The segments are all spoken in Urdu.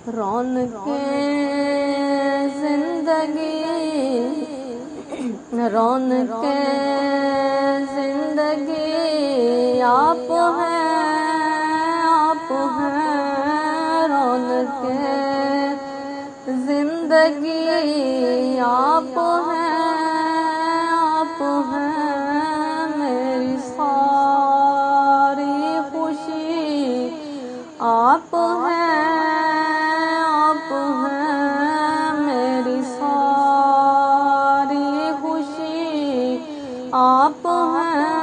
رونق زندگی رونق زندگی آپ ہیں رونق زندگی آپ ہیں میری ساری خوشی آپ ہیں میری ساری خوشی آپ ہیں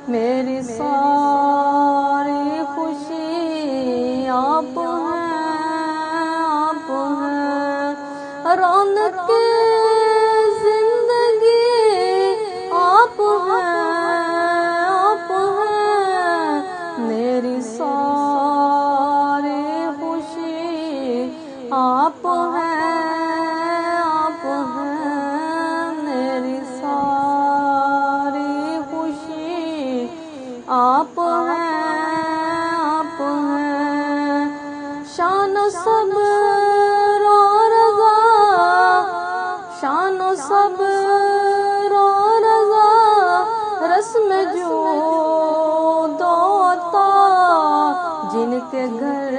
میری ساری خوشی آپ ہیں رونق زندگی آپ ہیں میری ساری خوشی آپ ہیں میری ساری خوشی آپ ہیں شان و صبر و رضا شان و صبر و رضا رسم جود و عطا جن کے گھر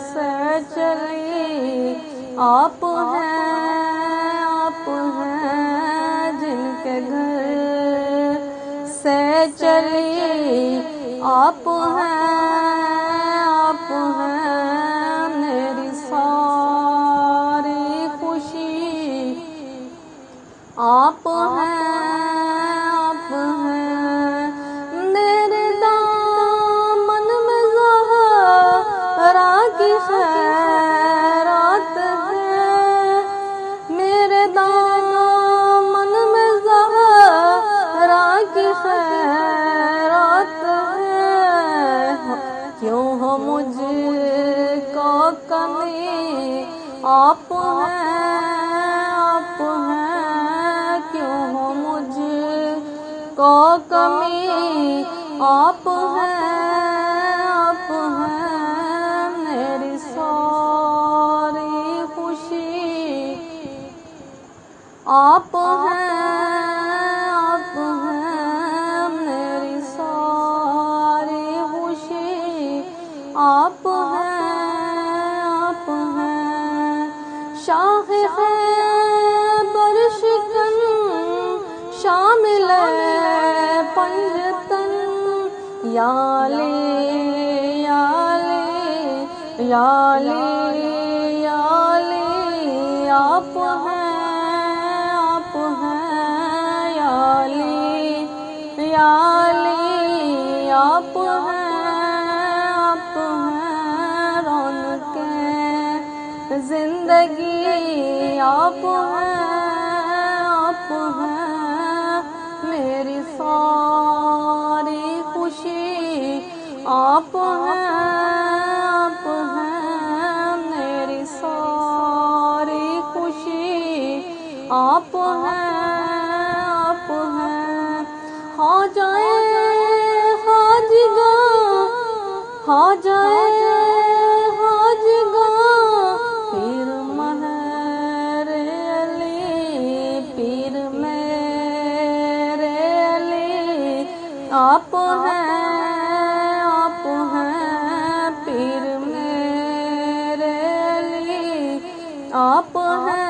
سے چلی آپ ہیں جن کے گھر سے چلی آپ ہیں میری ساری خوشی آپ ہیں میرے دامن میں زہرا کی خیرات ہے میرے دامن میں زہرا کی خیرات ہے کیوں ہو مجھ کو کمی آپ ہیں کیوں ہو مجھ کو کمی آپ ہیں میری ساری خوشی آپ ہیں میری ساری خوشی آپ ہیں شاہ خیبر شکن شامل پنجتن یا علی یا علی یا علی یا علی آپ ہیں یا علی یا علی آپ ہیں رونق زندگی آپ ہیں میری ساری خوشی آپ ہیں میری ساری خوشی آپ ہیں ہو جائے ہو جائے پیر مہر علی پیر میرے علی آپ ہیں پیر میرے علی آپ ہیں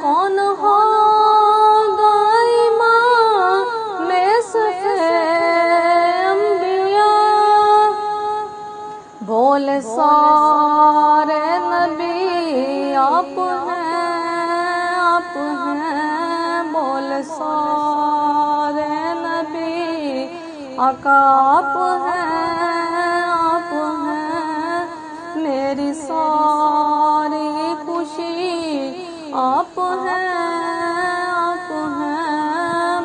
کون ہوگا امام میں صفِ انبیاء بولے سارے نبی آپ ہیں بولے سارے نبی آقا آپ ہیں میری ساری خوشی آپ ہیں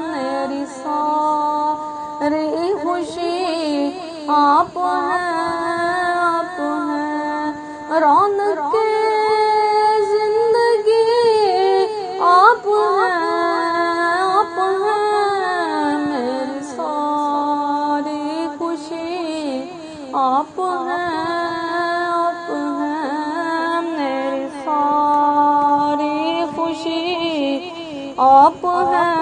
میری ساری خوشی آپ ہیں رونق زندگی آپ ہیں میری ساری خوشی آپ ہیں